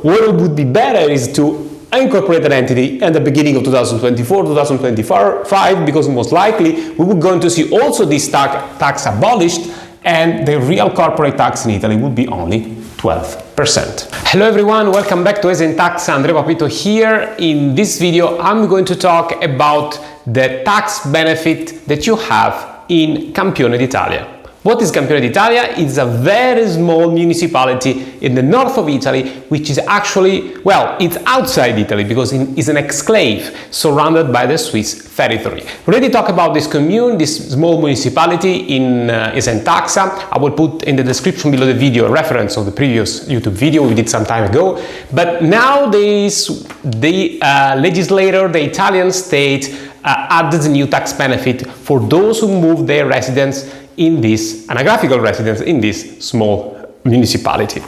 What would be better is to incorporate an entity at the beginning of 2024, 2025, because most likely we were going to see also this tax abolished, and the real corporate tax in Italy would be only 12%. Hello everyone, welcome back to ESENtaxa. Andrea Papito here. In this video I'm going to talk about the tax benefit that you have in Campione d'Italia. What is Campione d'Italia? It's a very small municipality in the north of Italy, which is actually, well, it's outside Italy because it's an exclave surrounded by the Swiss territory. We already talked about this commune, this small municipality in ESENtaxa. I will put in the description below the video a reference of the previous YouTube video we did some time ago. But nowadays, the legislator, the Italian state, added a new tax benefit for those who move their residence in this anagraphical residence in this small municipality.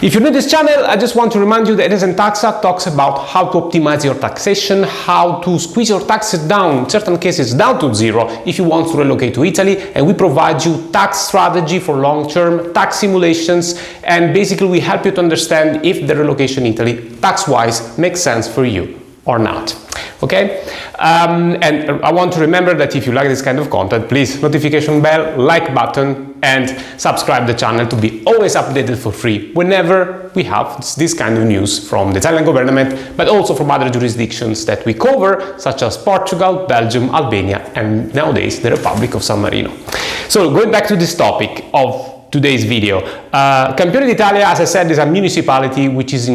If you're new to this channel, I just want to remind you that ESENtaxa talks about how to optimize your taxation, how to squeeze your taxes down, in certain cases down to zero, if you want to relocate to Italy, and we provide you tax strategy for long-term tax simulations, and basically we help you to understand if the relocation in Italy tax-wise makes sense for you or not. Okay, and I want to remember that if you like this kind of content, please notification bell, like button, and subscribe the channel to be always updated for free whenever we have this kind of news from the Italian government, but also from other jurisdictions that we cover, such as Portugal, Belgium, Albania, and nowadays the Republic of San Marino. So going back to this topic of today's video. Campione d'Italia, as I said, is a municipality which is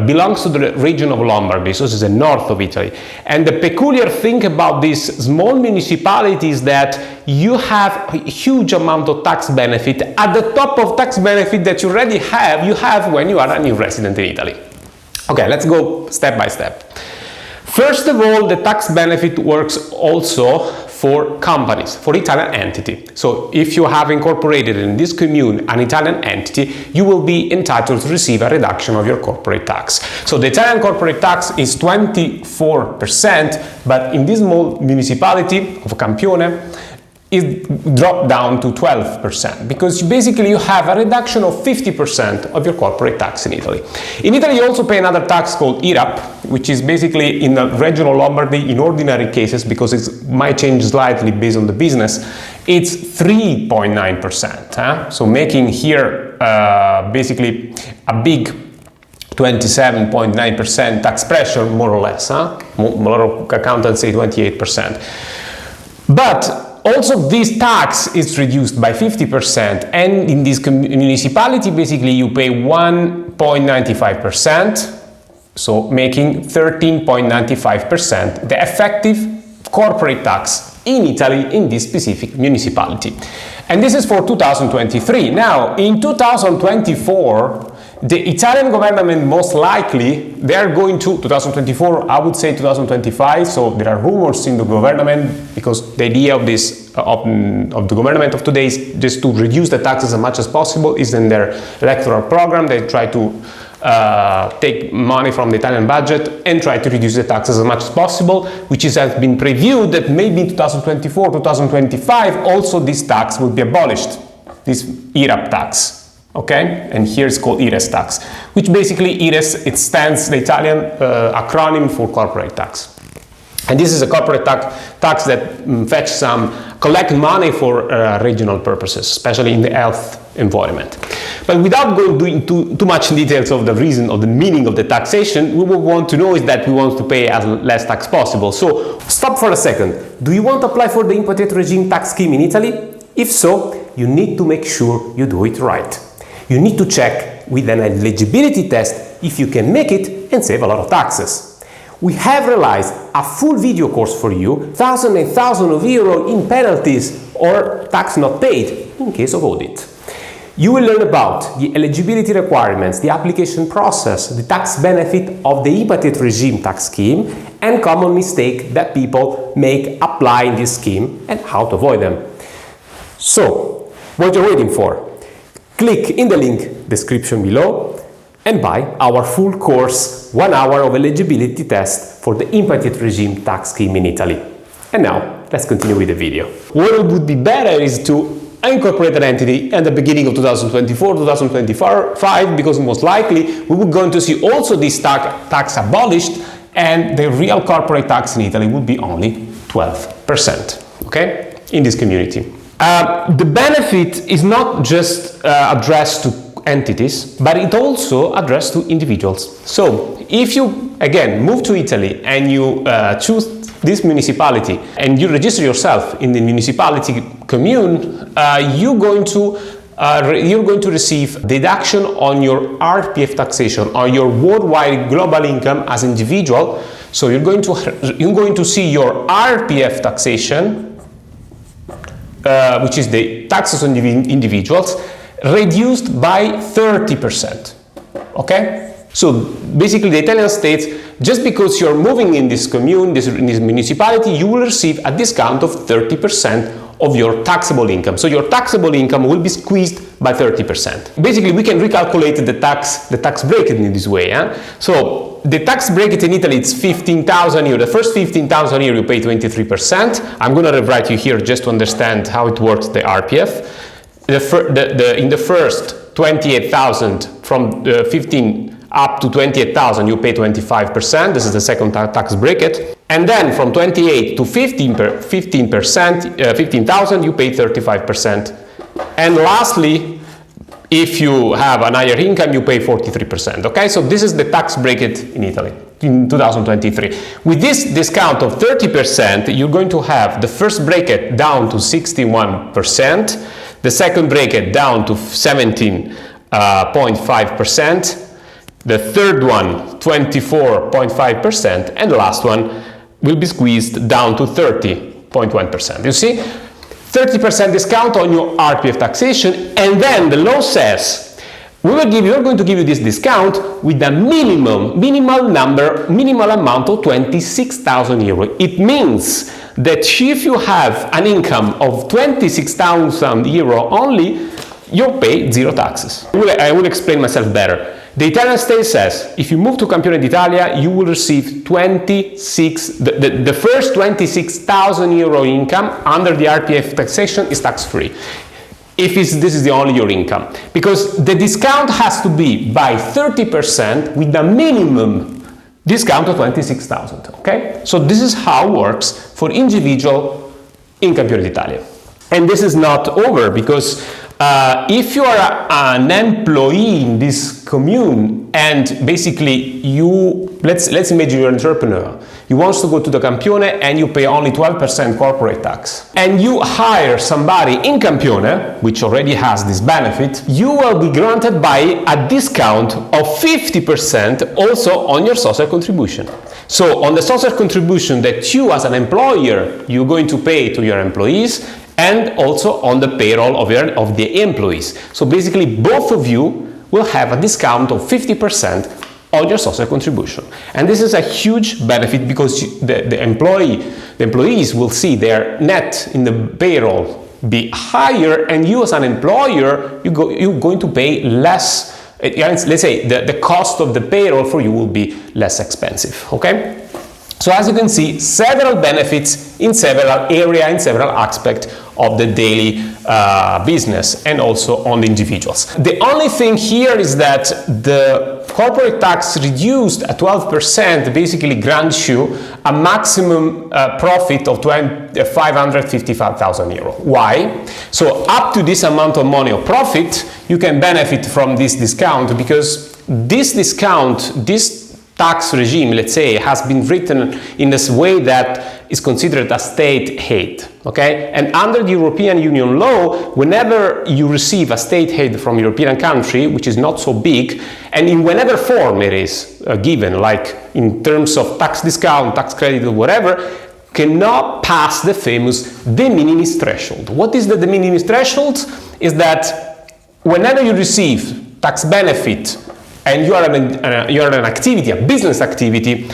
belongs to the region of Lombardy, so it's the north of Italy. And the peculiar thing about this small municipality is that you have a huge amount of tax benefit at the top of tax benefit that you already have when you are a new resident in Italy. Okay, let's go step by step. First of all, the tax benefit works also for companies, for Italian entity. So if you have incorporated in this commune an Italian entity, you will be entitled to receive a reduction of your corporate tax. So the Italian corporate tax is 24%, but in this small municipality of Campione, it dropped down to 12% because basically you have a reduction of 50% of your corporate tax in Italy. In Italy you also pay another tax called IRAP, which is basically in the regional Lombardy in ordinary cases, because it might change slightly based on the business, it's 3.9%. So making here basically a big 27.9% tax pressure, more or less. A lot of accountants say 28%. But also this tax is reduced by 50%, and in this municipality basically you pay 1.95%, so making 13.95% the effective corporate tax in Italy in this specific municipality. And this is for 2023. Now in 2024 the Italian government most likely they are going to 2024, I would say 2025, so there are rumors in the government because the idea of this of the government of today is just to reduce the taxes as much as possible. Is in their electoral program. They try to take money from the Italian budget and try to reduce the taxes as much as possible, which has been previewed that maybe in 2024, 2025 also this tax will be abolished, this IRAP tax. Okay, and here it's called IRES tax, which basically IRES, it stands the Italian acronym for corporate tax. And this is a corporate tax that collect money for regional purposes, especially in the health environment. But without going too much in details of the reason of the meaning of the taxation, we will want to know is that we want to pay as less tax possible. So stop for a second. Do you want to apply for the unwanted regime tax scheme in Italy? If so, you need to make sure you do it right. You need to check with an eligibility test if you can make it and save a lot of taxes. We have realized a full video course for you, thousands and thousands of euros in penalties or tax not paid in case of audit. You will learn about the eligibility requirements, the application process, the tax benefit of the unwanted regime tax scheme, and common mistakes that people make applying this scheme and how to avoid them. So, what you're waiting for? Click in the link description below and buy our full course, 1 hour of eligibility test for the unwanted regime tax scheme in Italy. And now, let's continue with the video. What would be better is to unincorporated entity at the beginning of 2024, 2025, because most likely we will going to see also this tax abolished, and the real corporate tax in Italy will be only 12%, okay, in this community. The benefit is not just addressed to entities, but it also addressed to individuals. So if you again move to Italy and you choose this municipality and you register yourself in the municipality commune, you're going to receive deduction on your RPF taxation, on your worldwide global income as individual. So you're going to see your RPF taxation, which is the taxes on individuals, reduced by 30%. Okay? So basically the Italian state, just because you're moving in this commune, in this municipality, you will receive a discount of 30% of your taxable income. So your taxable income will be squeezed by 30%. Basically, we can recalculate the tax bracket in this way. So the tax bracket in Italy is 15,000 euro. The first 15,000 euro you pay 23%. I'm going to rewrite you here just to understand how it works, the RPF. In the first 28,000 from 15 up to 28,000 you pay 25%. This is the second tax bracket. And then from 28 to 15,000 you pay 35%. And lastly, if you have an higher income, you pay 43%. Okay, so this is the tax bracket in Italy in 2023. With this discount of 30%, you're going to have the first bracket down to 61%, the second bracket down to 17.5%, the third one 24.5%, and the last one will be squeezed down to 30.1%. You see, 30% discount on your RPF taxation, and then the law says we're going to give you this discount with a minimal amount of 26,000 euro. It means that if you have an income of 26,000 euro only, you pay zero taxes. I will explain myself better. The Italian state says if you move to Campione d'Italia, you will receive the first 26,000 euro income under the RPF taxation is tax-free. If this is the only your income, because the discount has to be by 30% with a minimum discount of 26,000. Okay, so this is how it works for individual in Campione d'Italia. And this is not over, because if you are an employee in this commune and basically let's imagine you're an entrepreneur, you want to go to the Campione and you pay only 12% corporate tax, and you hire somebody in Campione, which already has this benefit, you will be granted by a discount of 50% also on your social contribution. So on the social contribution that you as an employer, you're going to pay to your employees, and also on the payroll of the employees. So basically both of you will have a discount of 50% on your social contribution. And this is a huge benefit, because the employees will see their net in the payroll be higher, and you as an employer, you're going to pay less. Let's say the cost of the payroll for you will be less expensive. Okay? So as you can see, several benefits in several areas, in several aspects of the daily business, and also on the individuals. The only thing here is that the corporate tax reduced at 12% basically grants you a maximum profit of 555,000 euro. Why? So up to this amount of money of profit, you can benefit from this discount, because this discount, this tax regime, let's say, has been written in this way that is considered a state aid, okay? And under the European Union law, whenever you receive a state aid from a European country, which is not so big, and in whatever form it is given, like in terms of tax discount, tax credit, or whatever, cannot pass the famous de minimis threshold. What is the de minimis threshold? Is that whenever you receive tax benefit and you are an activity, a business activity,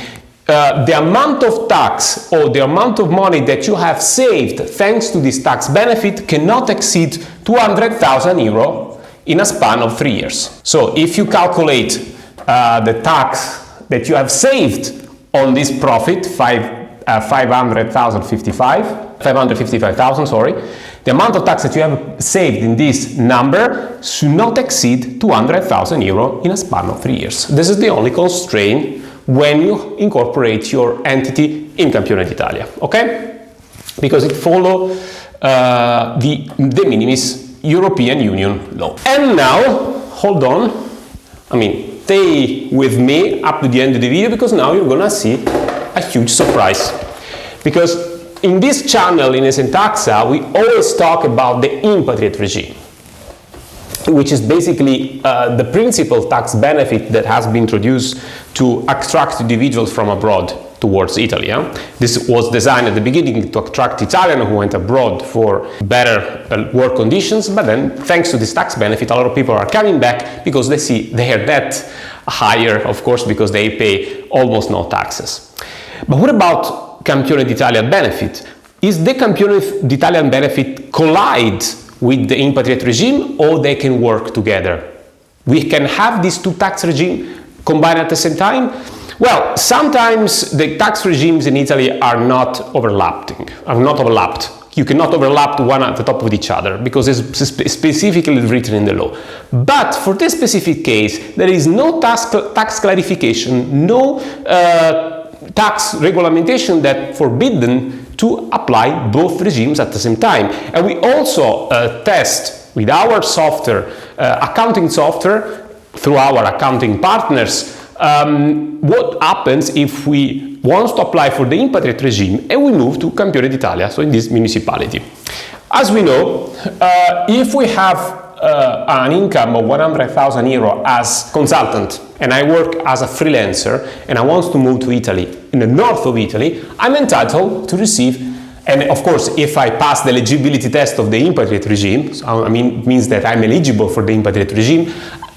the amount of tax or the amount of money that you have saved thanks to this tax benefit cannot exceed 200,000 euro in a span of 3 years. So if you calculate the tax that you have saved on this profit, 555,000, sorry, the amount of tax that you have saved in this number should not exceed 200,000 euro in a span of 3 years. This is the only constraint when you incorporate your entity in Campione d'Italia, okay? Because it follows the de minimis European Union law. And now, hold on, stay with me up to the end of the video, because now you're gonna see a huge surprise. Because in this channel, in ESENtaxa, we always talk about the impatriate regime, which is basically the principal tax benefit that has been introduced to attract individuals from abroad towards Italy. This was designed at the beginning to attract Italians who went abroad for better work conditions, but then thanks to this tax benefit, a lot of people are coming back because they see their debt higher, of course, because they pay almost no taxes. But what about Campione d'Italia benefit? Is the Campione d'Italia benefit collide with the impatriate regime, or they can work together? We can have these two tax regimes combined at the same time? Well, sometimes the tax regimes in Italy are not overlapped. You cannot overlap one at the top with each other because it's specifically written in the law. But for this specific case, there is no tax clarification, no tax regulation that forbidden to apply both regimes at the same time. And we also test with our software, accounting software, through our accounting partners, what happens if we want to apply for the impatriate regime and we move to Campione d'Italia, so in this municipality. As we know, if we have an income of 100,000 euro as consultant and I work as a freelancer and I want to move to Italy, in the north of Italy, I'm entitled to receive, and of course if I pass the eligibility test of the impatriate regime, so means that I'm eligible for the impatriate regime,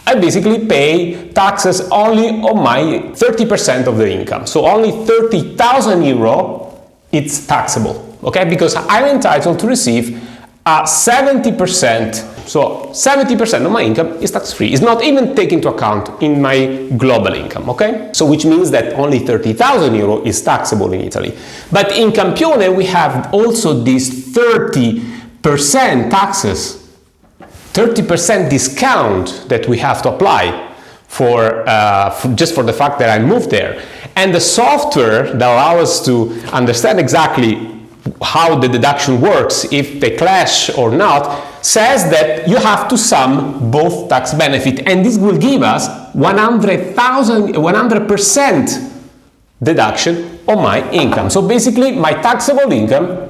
I basically pay taxes only on my 30% of the income. So only 30,000 euro, it's taxable, okay? Because I'm entitled to receive 70%, so 70% of my income is tax-free. It's not even taken into account in my global income, okay? So which means that only 30,000 euro is taxable in Italy. But in Campione, we have also these 30% taxes, 30% discount that we have to apply for just for the fact that I moved there. And the software that allows us to understand exactly how the deduction works, if they clash or not, says that you have to sum both tax benefit, and this will give us 100% deduction on my income. So basically my taxable income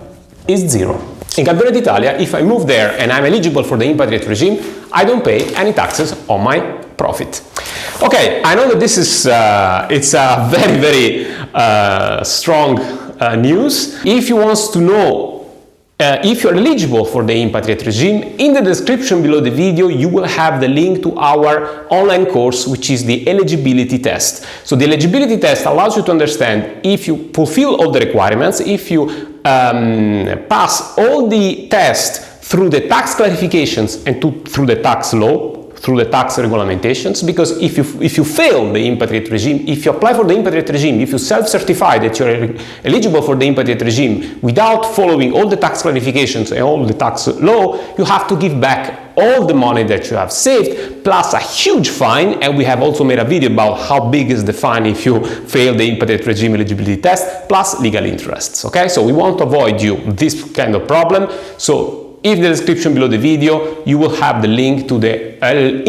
is zero. In Campione d'Italia, if I move there and I'm eligible for the impatriate regime, I don't pay any taxes on my profit. Okay, I know that this is it's a very, very strong news. If you want to know if you're eligible for the impatriate regime, in the description below the video you will have the link to our online course, which is the eligibility test. So the eligibility test allows you to understand if you fulfill all the requirements, if you pass all the tests through the tax clarifications and through the tax law, through the tax regulamentations, because if you fail the impatriate regime, if you apply for the impatriate regime, if you self-certify that you're eligible for the impatriate regime without following all the tax clarifications and all the tax law, you have to give back all the money that you have saved, plus a huge fine, and we have also made a video about how big is the fine if you fail the impatriate regime eligibility test, plus legal interests, okay? So we want to avoid you this kind of problem, so in the description below the video, you will have the link to the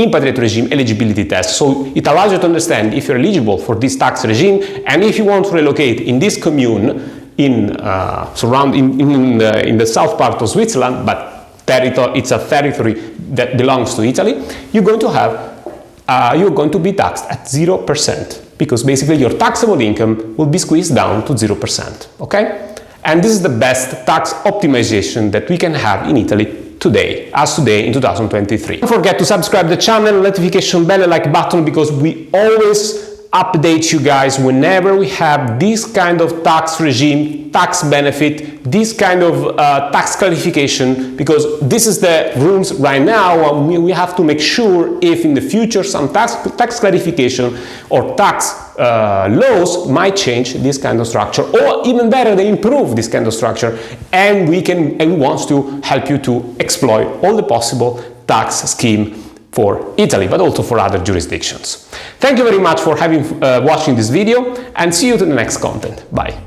impatriate regime eligibility test. So it allows you to understand if you're eligible for this tax regime, and if you want to relocate in this commune in the south part of Switzerland, but it's a territory that belongs to Italy, you're going to be taxed at 0%, because basically your taxable income will be squeezed down to 0%, okay? And this is the best tax optimization that we can have in Italy today, as today in 2023. Don't forget to subscribe to the channel, notification bell and like button, because we always update you guys whenever we have this kind of tax regime, tax benefit, this kind of tax clarification, because this is the rules right now. We have to make sure if in the future some tax clarification or tax laws might change this kind of structure, or even better, they improve this kind of structure, and we want to help you to exploit all the possible tax scheme for Italy, but also for other jurisdictions. Thank you very much for watching this video, and see you to the next content. Bye.